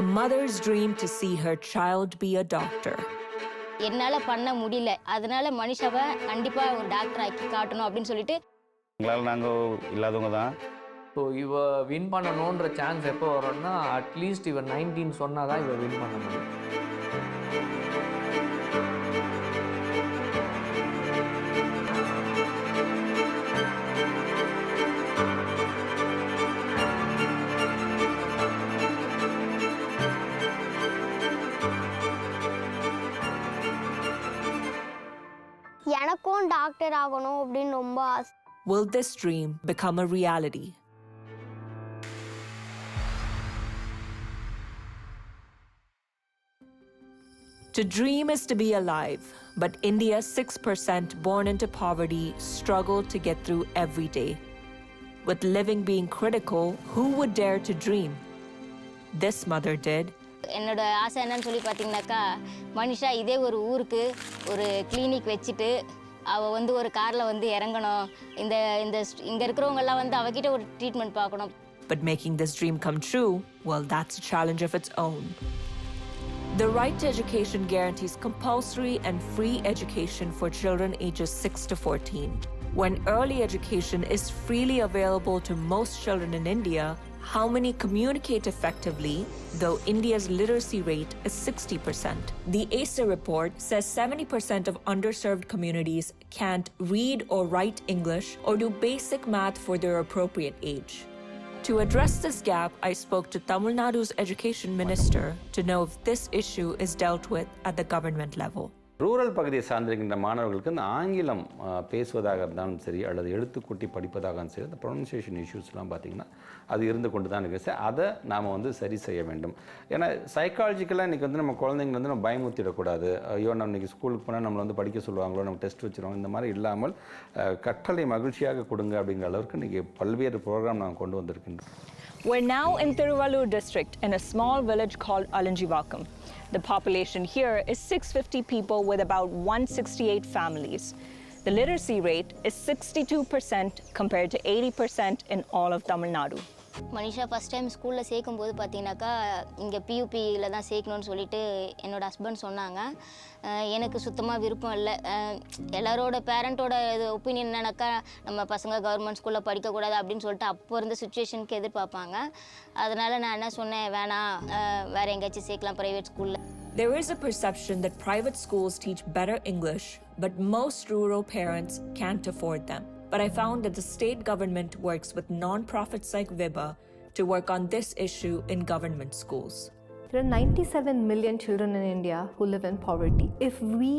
A mother's dream to see her child be a doctor. என்னால பண்ண முடியல, அதனால மனிஷாவை கண்டிப்பா ஒரு டாக்டர் ஆக்கி காட்டணும் அப்படின்னு சொல்லிட்டு எங்களால் நாங்கள் இல்லாதவங்க தான். ஸோ இவ வின் பண்ணணுன்ற சான்ஸ் எப்போ வரும்னா அட்லீஸ்ட் இவ 19 சொன்னால் தான் இவ வின் பண்ண முடியும். எனக்கும் டாக்டர் ஆகணும் அப்படின்னு ரொம்ப ஆசை. Will this dream become a reality? To dream is to be alive, but India's 6% born into poverty struggle to get through every day. With living being critical, who would dare to dream? This mother did. என்னோட ஆசை என்னன்னு சொல்லி பார்த்தீங்கன்னாக்கா, மனிஷா இதே ஒரு ஊருக்கு ஒரு clinic வச்சுட்டு அவள் வந்து ஒரு காரில் வந்து இறங்கணும், இங்கே இருக்கிறவங்கெல்லாம் வந்து அவகிட்ட ஒரு ட்ரீட்மெண்ட் பார்க்கணும். But making this dream come true, well, that's a challenge of its own. The right to education guarantees compulsory and free education for children ages 6 to 14. When early education is freely available to most children in India, how many communicate effectively, though India's literacy rate is 60%? The ASA report says 70% of underserved communities can't read or write English or do basic math for their appropriate age. To address this gap, I spoke to Tamil Nadu's education minister to know if this issue is dealt with at the government level. Rural பகுதியை சார்ந்திருக்கின்ற மாணவர்களுக்கு இந்த ஆங்கிலம் பேசுவதாக இருந்தாலும் சரி அல்லது எழுத்துக்கூட்டி படிப்பதாக இருந்தாலும் சரி, அந்த ப்ரொனன்சியேஷன் இஷ்யூஸ்லாம் பார்த்திங்கன்னா அது இருந்து கொண்டு தான் இருக்குது. அதை நாம் வந்து சரி செய்ய வேண்டும். ஏன்னா சைக்காலஜிக்கலாக இன்றைக்கி வந்து நம்ம குழந்தைங்க வந்து நம்ம பயமுறுத்திடக்கூடாது. ஐயோ நம்ம இன்றைக்கி ஸ்கூலுக்கு போனால் நம்மளை வந்து படிக்க சொல்லுவாங்களோ, நம்ம டெஸ்ட் வச்சுருவோம், இந்த மாதிரி இல்லாமல் கற்றலை மகிழ்ச்சியாக கொடுங்க அப்படிங்கிற அளவுக்கு இன்றைக்கி பல்வேறு ப்ரோக்ராம் நாங்கள் கொண்டு வந்திருக்கின்றோம். We're now in Tiruvallur district in a small village called Alanjivakam. The population here is 650 people with about 168 families. The literacy rate is 62% compared to 80% in all of Tamil Nadu. Manisha first time ஸ்கூலில் சேர்க்கும்போது பார்த்தீங்கன்னாக்கா இங்கே பியூபியில் தான் சேர்க்கணுன்னு சொல்லிட்டு என்னோடய husband சொன்னாங்க. எனக்கு சுத்தமாக விருப்பம் இல்லை. எல்லாரோட பேரண்ட்டோட இது ஒப்பீனியன் என்னன்னாக்கா நம்ம பசங்க கவர்மெண்ட் ஸ்கூலில் படிக்கக்கூடாது அப்படின்னு சொல்லிட்டு அப்போ இருந்த சுச்சுவேஷனுக்கு எதிர்பார்ப்பாங்க. அதனால் நான் என்ன சொன்னேன், வேணாம் வேறு எங்கேயாச்சும் சேர்க்கலாம் ப்ரைவேட் ஸ்கூலில். There is a perception that private schools teach better English, but most rural parents can't afford them. But I found that the state government works with non-profits like VIBHA to work on this issue in government schools. There are 97 million children in India who live in poverty. If we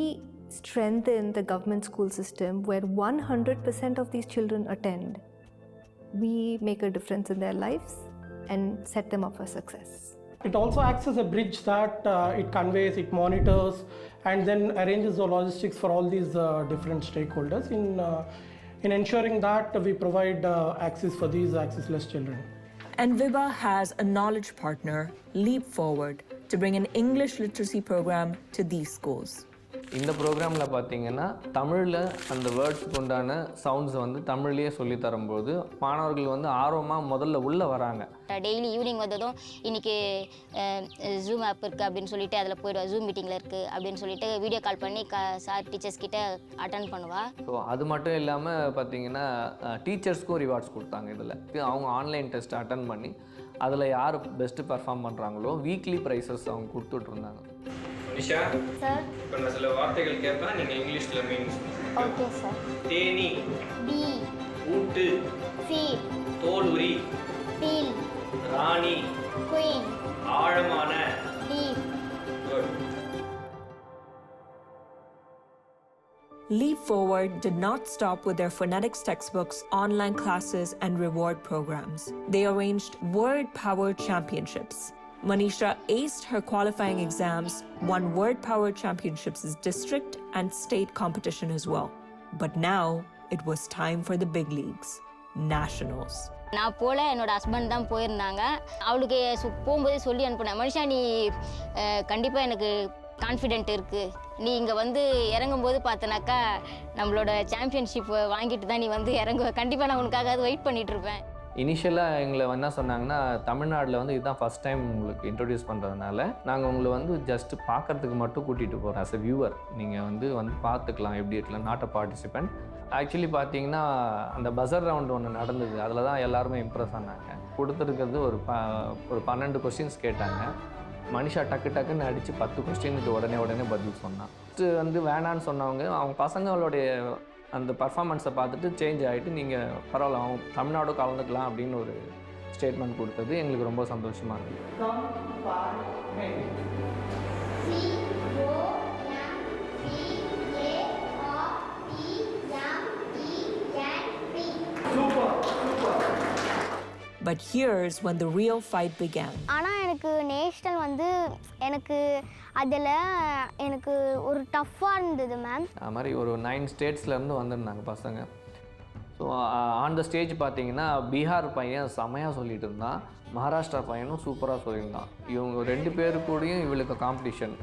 strengthen the government school system where 100% of these children attend, we make a difference in their lives and set them up for success. It also acts as a bridge that it conveys, it monitors, and then arranges the logistics for all these different stakeholders in ensuring that we provide access for these accessless children. And VIBHA has a knowledge partner, Leap Forward, to bring an English literacy program to these schools. இந்த ப்ரோக்ராமில் பார்த்தீங்கன்னா தமிழில் அந்த வேர்ட்ஸுக்கு உண்டான சவுண்ட்ஸை வந்து தமிழ்லேயே சொல்லி தரும்போது மாணவர்கள் வந்து ஆர்வமாக முதல்ல உள்ளே வராங்க. டெய்லி ஈவினிங் வந்ததும் இன்றைக்கி ஜூம் ஆப் இருக்குது அப்படின்னு சொல்லிட்டு அதில் போய்டுவா, ஜூம் மீட்டிங்கில் இருக்குது அப்படின்னு சொல்லிட்டு வீடியோ கால் பண்ணி சார் டீச்சர்ஸ் கிட்ட அட்டன் பண்ணுவாள். ஸோ அது மட்டும் இல்லாமல் பார்த்தீங்கன்னா டீச்சர்ஸ்க்கும் ரிவார்ட்ஸ் கொடுத்தாங்க. இதில் அவங்க ஆன்லைன் டெஸ்ட் அட்டன் பண்ணி அதில் யார் பெஸ்ட்டு பர்ஃபார்ம் பண்ணுறாங்களோ வீக்லி ப்ரைஸஸ் அவங்க கொடுத்துட்ருந்தாங்க. மனிஷா சார், இப்போ நான் சில வார்த்தைகள் கேட்பேன், நீங்கள் இங்கிலீஷில் மீன்ஸ். Okay sir. தேனி, பி, ஊட்டு, சி, தோல் உரி, பீல், ராணி, குயின், ஆழமான, deep. Good. Leap Forward did not stop with their phonetics textbooks, online classes, and reward programs. They arranged word power championships. Manisha aced her qualifying exams, won word power championships as district and state competition as well. But now it was time for the big leagues, nationals. நான் போல என்னோட husband தான் போயிருந்தாங்க. அவளுக்கு போகும்போதே சொல்லி அனுப்புனேன், மனிஷா நீ கண்டிப்பாக எனக்கு கான்ஃபிடென்ட் இருக்குது, நீ இங்கே வந்து இறங்கும்போது பார்த்தனாக்கா நம்மளோட சாம்பியன்ஷிப் வாங்கிட்டு தான் நீ வந்து இறங்குவ, கண்டிப்பாக நான் உனக்காக அது வெயிட் பண்ணிகிட்ருப்பேன். இனிஷியலாக எங்களை என்ன சொன்னாங்கன்னா, தமிழ்நாட்டில் வந்து இதுதான் ஃபஸ்ட் டைம் உங்களுக்கு இன்ட்ரடியூஸ் பண்ணுறதுனால நாங்கள் உங்களை வந்து ஜஸ்ட்டு பார்க்குறதுக்கு மட்டும் கூட்டிகிட்டு போகிறோம். ஆஸ் எ வியூவர் நீங்கள் வந்து பார்த்துக்கலாம் எப்படி இருக்கலாம், நாட் அ பார்ட்டிசிபெண்ட். ஆக்சுவலி பார்த்தீங்கன்னா அந்த பஸர் ரவுண்ட் ஒன்று நடந்தது, அதில் தான் எல்லாருமே இம்ப்ரெஸ் ஆனாங்க. கொடுத்துருக்கிறது ஒரு 12 கொஸ்டின்ஸ் கேட்டாங்க. மனிஷா டக்குன்னு அடித்து 10 கொஸ்டினுக்கு உடனே பதில் சொன்னான். ஃபஸ்ட்டு வந்து வேணான்னு சொன்னவங்க அவங்க பசங்களுடைய அந்த பர்ஃபார்மன்ஸை பார்த்துட்டு சேஞ்ச் ஆகிட்டு நீங்கள் பரவாயில்ல அவங்க தமிழ்நாடு கலந்துக்கலாம் அப்படின்னு ஒரு ஸ்டேட்மெண்ட் கொடுத்தது எங்களுக்கு ரொம்ப சந்தோஷமாக இருந்தது. But here's when the real fight began. ஆனால் எனக்கு நேஷ்னல் வந்து எனக்கு அதில் எனக்கு ஒரு டஃப்பாக இருந்தது மேம். அது மாதிரி ஒரு 9 ஸ்டேட்ஸ்லேருந்து வந்திருந்தாங்க பசங்க. ஸோ ஆன் த ஸ்டேஜ் பார்த்தீங்கன்னா பீகார் பையன் செமையாக சொல்லிட்டு இருந்தான், மகாராஷ்டிரா பையனும் சூப்பராக சொல்லியிருந்தான். இவங்க 2 பேரு கூடயும் இவளுக்கு காம்படிஷன்.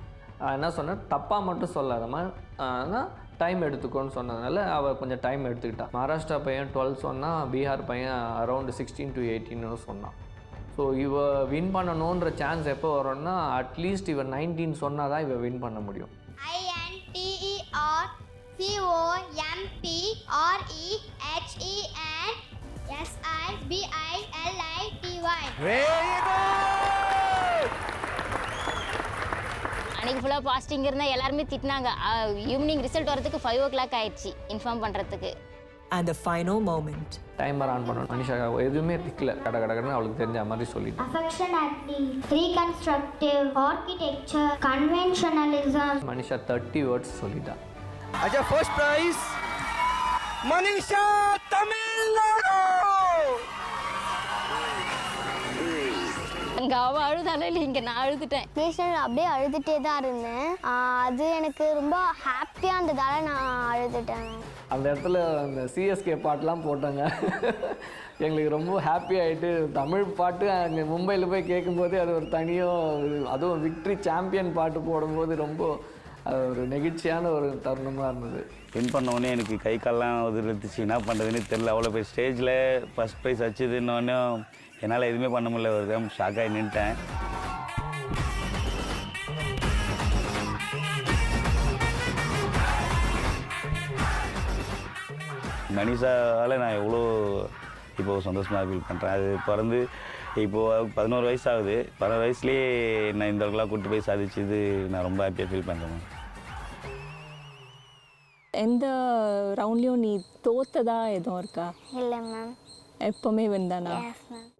என்ன சொன்னேன், தப்பாக மட்டும் சொல்லாதம்மா, ஆனால் டைம் எடுத்துக்கோன்னு சொன்னதுனால அவள் கொஞ்சம் டைம் எடுத்துக்கிட்டான். மகாராஷ்டிரா பையன் 12 சொன்னான், பீகார் பையன் அரௌண்ட் 16 to 18 சொன்னான். ஸோ இவ வின் பண்ணணுன்ற சான்ஸ் எப்போ வரும்னா அட்லீஸ்ட் இவ 19 சொன்னால் தான் இவ வின் பண்ண முடியும். அன்றைக்கி ஃபுல்லாக பாஸ்டிங் இருந்தால் எல்லாருமே திட்டினாங்க. ஈவினிங் ரிசல்ட் வரதுக்கு 5 o'clock ஆயிடுச்சு இன்ஃபார்ம் பண்ணுறதுக்கு. And the final moment. Timer on பண்ணணும். மனிஷா எதுவுமே திக்கல, கடன்னு அவளுக்கு தெரிஞ்ச மாதிரி சொல்லிட்டு. Affectionately, reconstructive, architecture, conventionalism. Manisha 30 words சொல்லிட்டா. अच्छा फर्स्ट प्राइज मनीषा तमिलनाडु. அங்கே அவள் அழுதாலும் இல்லை, இங்கே நான் அழுதுட்டேன். நேஷ்னல் அப்படியே அழுதுகிட்டே தான் இருந்தேன். அது எனக்கு ரொம்ப ஹாப்பியாக இருந்ததால நான் அழுதுட்டேன். அந்த இடத்துல அந்த சிஎஸ்கே பாட்டெலாம் போட்டாங்க. எங்களுக்கு ரொம்ப ஹாப்பி ஆகிட்டு, தமிழ் பாட்டு அங்கே மும்பையில் போய் கேட்கும்போது அது ஒரு தனியாக, அதுவும் விக்ட்ரி சாம்பியன் பாட்டு போடும்போது ரொம்ப ஒரு நெகிழ்ச்சியான ஒரு தருணமாக இருந்தது. வின் பண்ணோடனே எனக்கு கை கால்லாம் உதிர்த்துச்சு, என்ன பண்ணுறதுன்னு தெரில. அவ்வளோ போய் ஸ்டேஜில் ஃபஸ்ட் ப்ரைஸ் வச்சுதுன்னொன்னே என்னால் எதுவுமே பண்ண முடியல, ஒரு டைம் ஷாக்காகி நின்ட்டேன். மனிஷாவால் நான் எவ்வளோ இப்போது சந்தோஷமாக ஃபீல் பண்ணுறேன். அது பிறந்து இப்போது 11 வயசு ஆகுது. 11 வயசுலேயே நான் இந்த அளவுக்குலாம் கூட்டு போய் சாதிச்சது நான் ரொம்ப ஹாப்பியாக ஃபீல் பண்ணுறேன். எந்த ரவுண்ட்லையும் நீ தோத்ததா எதுவும் இருக்கா? இல்லை மேம், எப்போவுமே வின்தானா? Yes ma'am.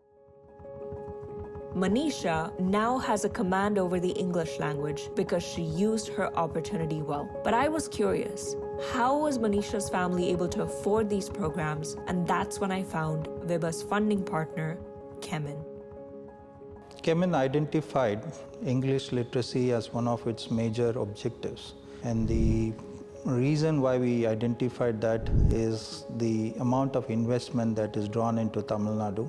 Manisha now has a command over the English language because she used her opportunity well. But I was curious, how was Manisha's family able to afford these programs? And that's when I found VIBHA's funding partner, Kemin. Kemin identified English literacy as one of its major objectives. And the reason why we identified that is the amount of investment that is drawn into Tamil Nadu.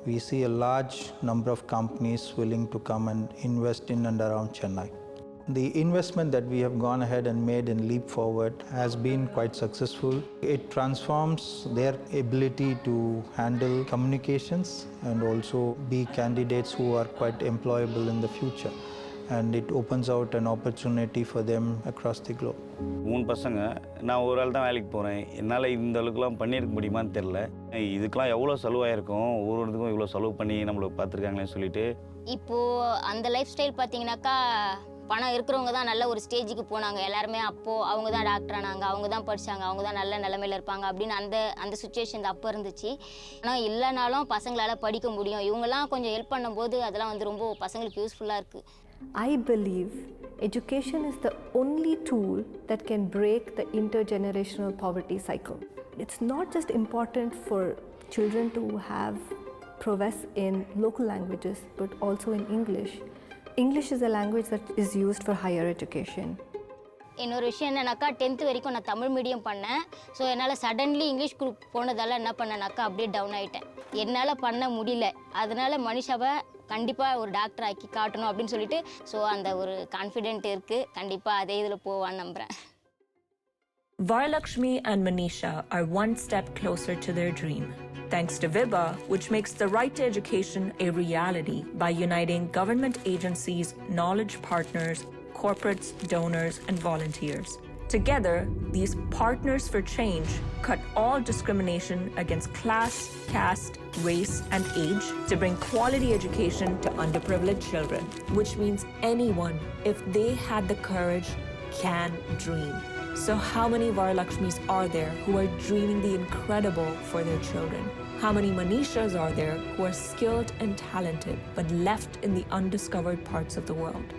We see a large number of companies willing to come and invest in and around Chennai. The investment that we have gone ahead and made in Leap Forward has been quite successful. It transforms their ability to handle communications and also be candidates who are quite employable in the future. And it opens out an opportunity for them across the globe. 3 பசங்க, நான் ஒரு ஆள் தான் வேலைக்கு போகிறேன். என்னால் இந்த அளவுக்குலாம் பண்ணியிருக்க முடியுமான்னு தெரில. இதுக்கெலாம் எவ்வளோ செலவாயிருக்கும், ஒவ்வொருத்துக்கும் இவ்வளோ செலவு பண்ணி நம்மளுக்கு பார்த்துருக்காங்களேன்னு சொல்லிட்டு. இப்போது அந்த லைஃப் ஸ்டைல் பார்த்தீங்கன்னாக்கா, பணம் இருக்கிறவங்க தான் நல்ல ஒரு ஸ்டேஜுக்கு போனாங்க. எல்லாருமே அப்போது அவங்க தான் டாக்டர் ஆனாங்க, அவங்க தான் படித்தாங்க, அவங்க தான் நல்ல நிலமையில் இருப்பாங்க அப்படின்னு அந்த சுச்சுவேஷன் அப்போ இருந்துச்சு. ஆனால் இல்லைனாலும் பசங்களால் படிக்க முடியும். இவங்கெல்லாம் கொஞ்சம் ஹெல்ப் பண்ணும்போது அதெல்லாம் வந்து ரொம்ப பசங்களுக்கு யூஸ்ஃபுல்லாக இருக்குது. I believe education is the only tool that can break the intergenerational poverty cycle. It's not just important for children to have prowess in local languages, but also in English. English is a language that is used for higher education. இன்னொரு விஷயம் என்னன்னாக்கா, 10th வரைக்கும் நான் Tamil medium பண்ணேன். So என்னால் suddenly English group போனதால் என்ன பண்ணேனாக்கா, அப்படியே டவுன் ஆகிட்டேன். என்னால் பண்ண முடியல. அதனால் மனிஷாவை கண்டிப்பாக ஒரு டாக்டர் ஆக்கி காட்டணும் அப்படின்னு சொல்லிட்டு, ஸோ அந்த ஒரு கான்ஃபிடென்ட் இருக்குது. கண்டிப்பாக அதே இதில் போவான்னு நம்புகிறேன். Varalakshmi and Manisha are one step closer to their dream, thanks to VIBHA, which makes the right to education a reality by uniting government agencies, knowledge partners, corporates, donors, and volunteers. Together, these partners for change cut all discrimination against class, caste, race, and age to bring quality education to underprivileged children, which means anyone, if they had the courage, can dream. So how many Varalakshmis are there who are dreaming the incredible for their children? How many Manishas are there who are skilled and talented but left in the undiscovered parts of the world?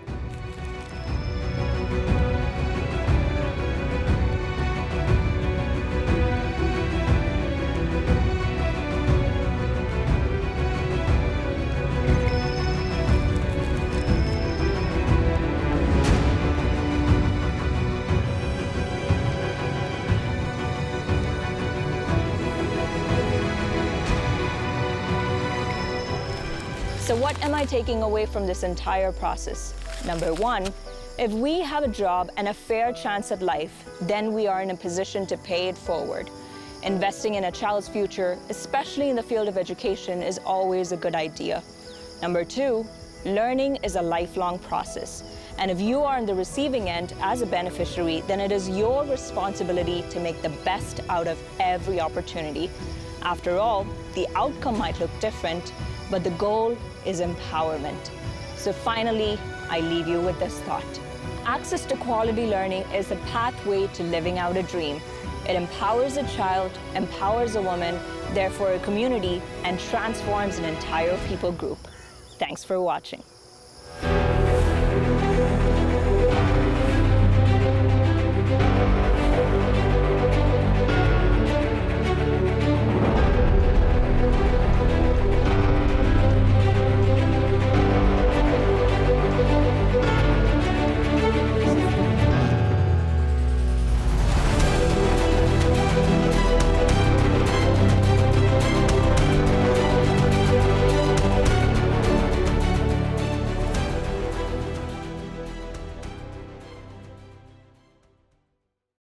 So what am I taking away from this entire process? Number one, if we have a job and a fair chance at life, then we are in a position to pay it forward. Investing in a child's future, especially in the field of education, is always a good idea. Number two, learning is a lifelong process. And if you are on the receiving end as a beneficiary, then it is your responsibility to make the best out of every opportunity. After all, the outcome might look different, but the goal is empowerment. So finally, I leave you with this thought. Access to quality learning is the pathway to living out a dream. It empowers a child, empowers a woman, therefore a community, and transforms an entire people group. Thanks for watching.